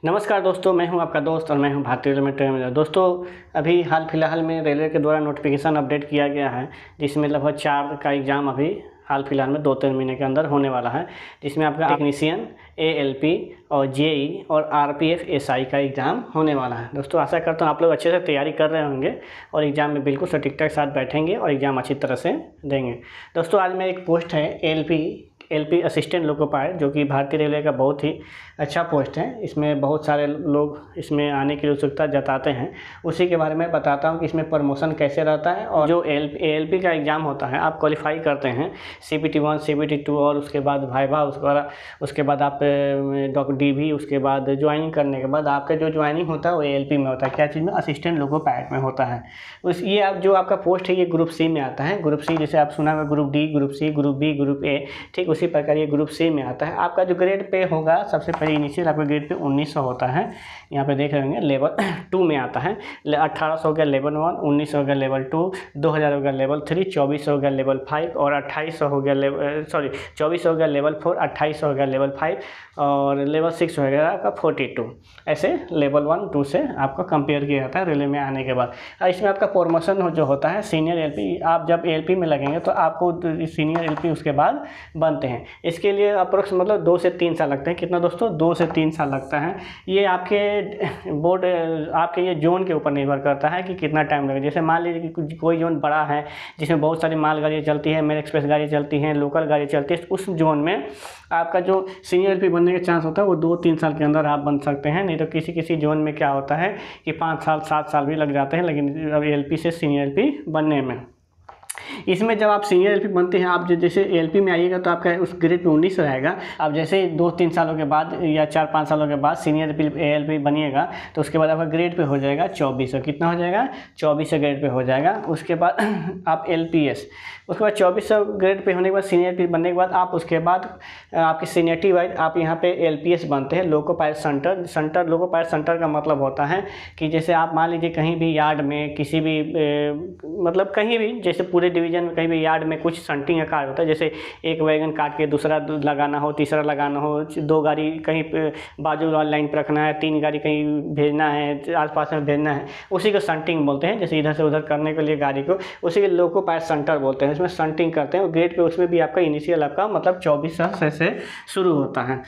नमस्कार दोस्तों, मैं हूं आपका दोस्त और मैं हूं भारतीय रेलवे ट्रेन। दोस्तों, अभी हाल फिलहाल में रेलवे के द्वारा नोटिफिकेशन अपडेट किया गया है, जिसमें लगभग 4 का एग्ज़ाम अभी हाल फिलहाल में 2-3 महीने के अंदर होने वाला है। जिसमें आपका टेक्नीशियन, एएलपी और जेई और आरपीएफ एसआई का एग्ज़ाम होने वाला है। दोस्तों, आशा करता हूँ आप लोग अच्छे से तैयारी कर रहे होंगे और एग्ज़ाम में बिल्कुल सटीकता के साथ बैठेंगे और एग्ज़ाम अच्छी तरह से देंगे। दोस्तों, आज मेरी एक पोस्ट है एलपी असिस्टेंट लोको पायलट, जो कि भारतीय रेलवे का बहुत ही अच्छा पोस्ट है। इसमें बहुत सारे लोग इसमें आने की उत्सुकता जताते हैं। उसी के बारे में बताता हूँ कि इसमें प्रमोशन कैसे रहता है। और जो एएलपी का एग्ज़ाम होता है, आप क्वालिफाई करते हैं CBT 1, CBT 2 और उसके बाद वाइवा, उसके बाद आप DV, उसके बाद ज्वाइनिंग करने के बाद आपका जो ज्वाइनिंग होता है वो एएलपी में होता है। क्या चीज़ में? असिस्टेंट लोको पायलट में होता है। ये आप जो आपका पोस्ट है ये ग्रुप सी में आता है। ग्रुप सी जैसे आप सुना हुआ group D, group C, group B, group A, ठीक उसी प्रकार ये ग्रुप सी में आता है। आपका जो ग्रेड पे होगा, सबसे पहले इनिशियल आपका ग्रेड पे 1900 होता है। यहाँ पे देख रहे होंगे लेवल 2 में आता है। 1800 हो गया लेवल 1, 1900 हो गया लेवल 2, 2000 हो गया लेवल 3, 2400 हो गया लेवल 5 और 2800 हो गया 2400 हो गया लेवल 4, 2800 हो गया लेवल 5 और लेवल 6 हो गया आपका 42। ऐसे लेवल 1, 2 से आपका कंपेयर किया जाता है रेलवे में आने के बाद। इसमें आपका प्रमोशन जो होता है सीनियर एलपी, आप जब एलपी में लगेंगे तो आपको सीनियर एलपी उसके बाद बनते हैं। इसके लिए अप्रोक्स मतलब 2 से 3 साल लगते हैं। कितना दोस्तों? 2 से 3 साल लगता है। ये आपके बोर्ड, आपके ये जोन के ऊपर निर्भर करता है कि कितना टाइम लगेगा। जैसे मान लीजिए कि कोई जोन बड़ा है जिसमें बहुत सारी मालगाड़ियाँ चलती है, मेल एक्सप्रेस गाड़ी चलती हैं, लोकल गाड़ी चलती है, उस जोन में आपका जो सीनियर एलपी बनने का चांस होता है वो 2-3 साल के अंदर आप बन सकते हैं। नहीं तो किसी किसी जोन में क्या होता है कि 5 साल 7 साल भी लग जाते हैं, लेकिन अब एलपी से सीनियर एलपी बनने में। इसमें जब आप सीनियर एलपी बनते हैं, आप जैसे एलपी में आइएगा तो आपका उस ग्रेड पे 19 रहेगा। अब जैसे 2-3 सालों के बाद या 4-5 सालों के बाद सीनियर एलपी बनिएगा तो उसके बाद आपका ग्रेड पे हो जाएगा 2400। कितना हो जाएगा? 2400 ग्रेड पे हो जाएगा। उसके बाद आप एलपीएस, उसके बाद 2400 ग्रेड पे होने के बाद सीनियर एलपी बनने के बाद आप उसके बाद आपकी सीनियरिटी वाइज आप यहाँ पे एलपीएस बनते हैं, loco pilot centre. Loco pilot centre का मतलब होता है कि जैसे आप मान लीजिए कहीं भी यार्ड में किसी भी मतलब कहीं भी, जैसे पूरे डिवीजन में कहीं भी यार्ड में कुछ शंटिंग का कार्य होता है। जैसे एक वैगन काट के दूसरा लगाना हो, तीसरा लगाना हो, 2 गाड़ी कहीं बाजू वाली लाइन पर रखना है, 3 गाड़ी कहीं भेजना है, आसपास में भेजना है, उसी को शंटिंग बोलते हैं। जैसे इधर से उधर करने के लिए गाड़ी को, उसी को लोको पायलट सेंटर बोलते हैं। इसमें शंटिंग करते हैं ग्रेड पे। उसमें भी आपका इनिशियल आपका मतलब 2400 से शुरू होता है।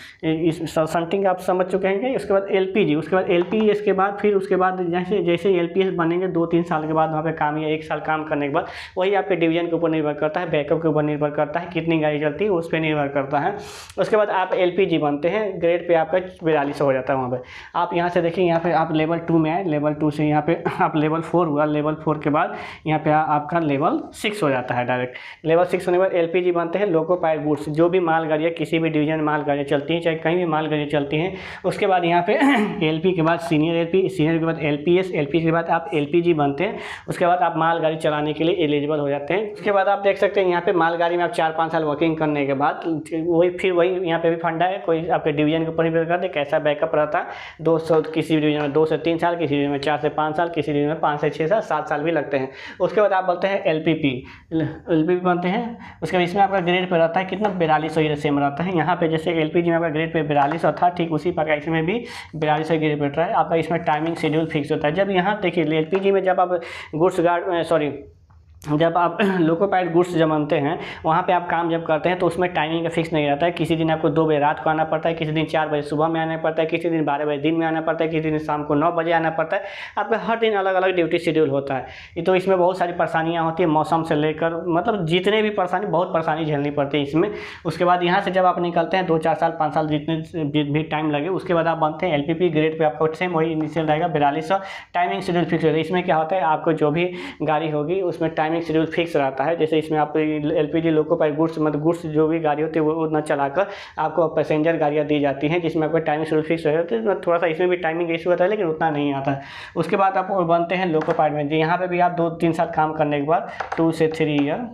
इस शंटिंग आप समझ चुके हैं। उसके बाद एलपीजी, उसके बाद एलपीएस के बाद फिर उसके बाद जैसे जैसे एलपीएस बनेंगे 2-3 साल के बाद वहाँ पे काम या 1 साल काम करने के बाद वही आपके डिवीजन के ऊपर निर्भर करता है, बैकअप के ऊपर निर्भर करता है, कितनी गाड़ी चलती है उस पर निर्भर करता है। उसके बाद आप एलपीजी बनते हैं, ग्रेड पे आपका 4200 हो जाता है। वहाँ पे आप यहाँ से देखिए, यहाँ पे आप लेवल 2 में आए, लेवल 2 से यहाँ पे आप लेवल 4 हुआ, लेवल 4 के बाद यहाँ पे आपका लेवल 6 हो जाता है डायरेक्ट। लेवल 6 होने के बाद एलपीजी बनते हैं, लोको पायलट गुड्स। जो भी मालगाड़ियाँ किसी भी डिवीजन में मालगाड़ियाँ चलती हैं, चाहे कहीं भी मालगाड़ियाँ चलती हैं, उसके बाद यहाँ पे एलपी के बाद सीनियर एलपी, सीनियर के बाद एलपीएस, एलपी के बाद आप एलपीजी बनते हैं। उसके बाद आप मालगाड़ी चलाने के लिए एलिजिबल हो जाते हैं। उसके बाद आप देख सकते हैं यहाँ पे मालगाड़ी में आप 4-5 साल वर्किंग करने के बाद वही यहाँ पे भी फंडा है। कोई आपके डिवीजन के ऊपर निर्भर करते हैं कैसा बैकअप रहता है। 200 किसी डिवीजन में 2 से 3 साल, किसी डिवीजन में 4 से 5 साल, किसी डिवीजन में 5 से 6 साल, 7 साल भी लगते हैं। उसके बाद आप बोलते हैं एलपीपी बनते हैं। उसके बाद इसमें आपका ग्रेड पे रहता है कितना? 4200 सेम रहता है। यहाँ पे जैसे एलपीजी में आपका ग्रेड पे 4200 था, ठीक उसी प्रकार इसमें भी 4200 ग्रेड पे रहता है आपका। इसमें टाइमिंग शेड्यूल फिक्स होता है। जब यहाँ देखिए एलपीजी में जब आप जब आप लोको पायलट गुड्स जब बनते हैं, वहाँ पे आप काम जब करते हैं तो उसमें टाइमिंग का फिक्स नहीं रहता है। किसी दिन आपको 2 बजे रात को आना पड़ता है, किसी दिन 4 बजे सुबह में आना पड़ता है, किसी दिन 12 बजे दिन में आना पड़ता है, किसी दिन शाम को 9 बजे आना पड़ता है। आपका हर दिन अलग अलग ड्यूटी शेड्यूल होता है। तो इसमें बहुत सारी परेशानियाँ होती है, मौसम से लेकर मतलब जितने भी बहुत परेशानी झेलनी पड़ती है इसमें। उसके बाद यहाँ से जब आप निकलते हैं 2-4 साल 5 साल जितने भी टाइम लगे, उसके बाद आप बनते हैं एलपीपी। ग्रेड पे आपका सेम वही इनिशियल रहेगा 4200। टाइमिंग शेड्यूल फिक्स होता है। इसमें क्या होता है, आपको जो भी गाड़ी होगी उसमें टाइमिंग शेड्यूल फिक्स रहता है। जैसे इसमें आप एलपीजी लोको पायलट गुड्स मतलब गुड्स जो भी गाड़ी होती है वो न चलाकर आपको पैसेंजर गाड़ियाँ दी जाती हैं, जिसमें आपका टाइमिंग शेड्यूल फिक्स रहता है। थोड़ा सा इसमें भी टाइमिंग इशू होता है, लेकिन उतना नहीं आता है। उसके बाद आप बनते हैं लोको पायलट में। यहाँ पे भी आप 2-3 साल काम करने के बाद 2 से 3 ईयर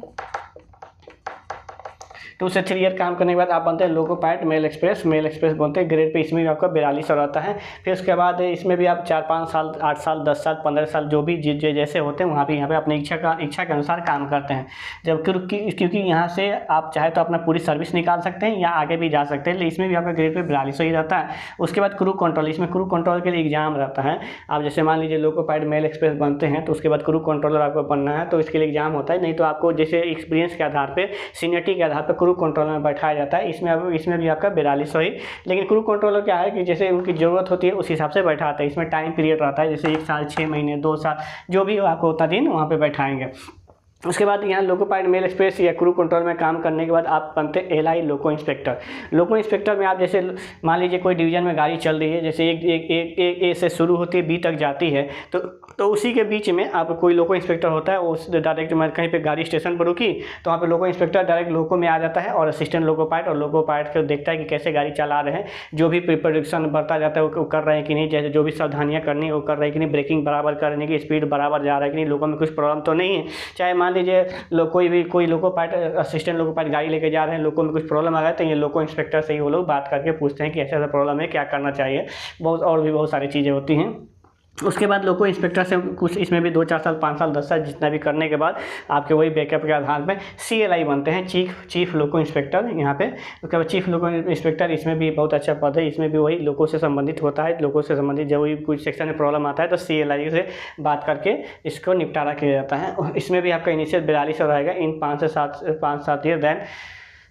2 से 3 ईयर काम करने के बाद आप बनते हैं लोको पायलट मेल एक्सप्रेस बनते हैं ग्रेड पे। इसमें भी आपका 4200 रहता है। फिर उसके बाद इसमें भी आप 4-5 साल, 8 साल, 10 साल, 15 साल जो भी जैसे होते हैं वहाँ पे यहाँ पे अपनी इच्छा के अनुसार काम करते हैं। जब क्योंकि यहाँ से आप चाहे तो अपना पूरी सर्विस निकाल सकते हैं या आगे भी जा सकते हैं, लेकिन इसमें भी आपका ग्रेड पे 4200 ही रहता है। उसके बाद क्रू कंट्रोल, इसमें क्रू कंट्रोल के लिए एग्जाम रहता है। आप जैसे मान लीजिए लोको पायलट मेल एक्सप्रेस बनते हैं तो उसके बाद क्रू कंट्रोलर आपको बनना है, तो इसके लिए एग्जाम होता है। नहीं तो आपको जैसे एक्सपीरियंस के आधार पे, सीनियरिटी के आधार पर क्रू कंट्रोलर में बैठाया जाता है। इसमें भी आपका 4200 ही। लेकिन क्रू कंट्रोलर क्या है कि जैसे उनकी ज़रूरत होती है उस हिसाब से बैठाते हैं। इसमें टाइम पीरियड रहता है, जैसे 1 साल, 6 महीने, 2 साल, जो भी आपको उतना दिन वहाँ पे बैठाएंगे। उसके बाद यहाँ लोको पायलट मेल एक्सप्रेस या क्रू कंट्रोल में काम करने के बाद आप बनते हैं LI लोको इंस्पेक्टर। लोको इंस्पेक्टर में आप जैसे मान लीजिए कोई डिवीज़न में गाड़ी चल रही है, जैसे एक ए से शुरू होती है B तक जाती है, तो उसी के बीच में आप कोई लोको इंस्पेक्टर होता है, वो डायरेक्ट मैं कहीं पे गाड़ी स्टेशन पर रुकी तो वहाँ पे लोको इंस्पेक्टर डायरेक्ट लोको में आ जाता है और असिस्टेंट लोको पायलट और लोको पायलट को देखता है कि कैसे गाड़ी चला रहे हैं, जो भी प्रिपरेशन बढ़ता जाता है वो कर रहे हैं कि नहीं, जैसे जो भी सावधानियाँ करनी है वो कर रहे हैं कि नहीं, ब्रेकिंग बराबर करने की, स्पीड बराबर जा रहा है कि नहीं, लोगों में कुछ प्रॉब्लम तो नहीं है। चाहे मान लीजिए कोई loco pilot, assistant loco pilot गाड़ी लेके जा रहे हैं, लोगों में कुछ प्रॉब्लम आ गया तो ये लोको इंस्पेक्टर से ही वो लोग बात करके पूछते हैं कि ऐसा प्रॉब्लम है, क्या करना चाहिए। और भी बहुत सारी चीज़ें होती हैं। उसके बाद लोको इंस्पेक्टर से कुछ इसमें भी 2-4 साल, 5 साल, 10 साल जितना भी करने के बाद आपके वही बैकअप के आधार पे CLI बनते हैं, चीफ लोको इंस्पेक्टर यहाँ पे। उसके बाद चीफ लोको इंस्पेक्टर, इसमें भी बहुत अच्छा पद है। इसमें भी वही लोगों से संबंधित होता है। लोगों से संबंधित जब वही कुछ सेक्शन में प्रॉब्लम आता है तो CLI से बात करके इसको निपटारा किया जाता है। इसमें भी आपका इनिशियल 4200 रहेगा इन 5 से 7 ईयर। दैन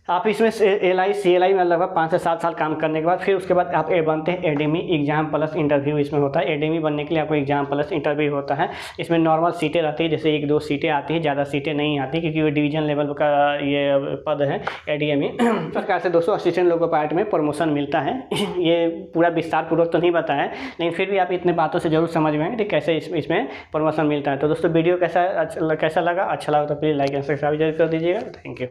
आप इसमें LI CLI में लगभग 5 से 7 साल काम करने के बाद फिर उसके बाद आप बनते हैं एडेमी, एग्जाम प्लस इंटरव्यू इसमें होता है। एडेमी बनने के लिए आपको एग्जाम प्लस इंटरव्यू होता है। इसमें नॉर्मल सीटें रहती है, जैसे 1-2 सीटें आती है, ज़्यादा सीटें नहीं आती क्योंकि वो डिवीजन लेवल का ये पद है एडीएमई। प्रकार से दोस्तों असिस्टेंट लोको पायलट में प्रमोशन मिलता है। ये पूरा विस्तार पूर्वक तो नहीं बताया है, लेकिन फिर भी आप इतने बातों से जरूर समझ में आएंगे कि कैसे इसमें प्रमोशन मिलता है। तो दोस्तों वीडियो कैसा लगा, अच्छा लगा तो प्लीज़ लाइक एंड सब्सक्राइब जरूर कर दीजिएगा। Thank you.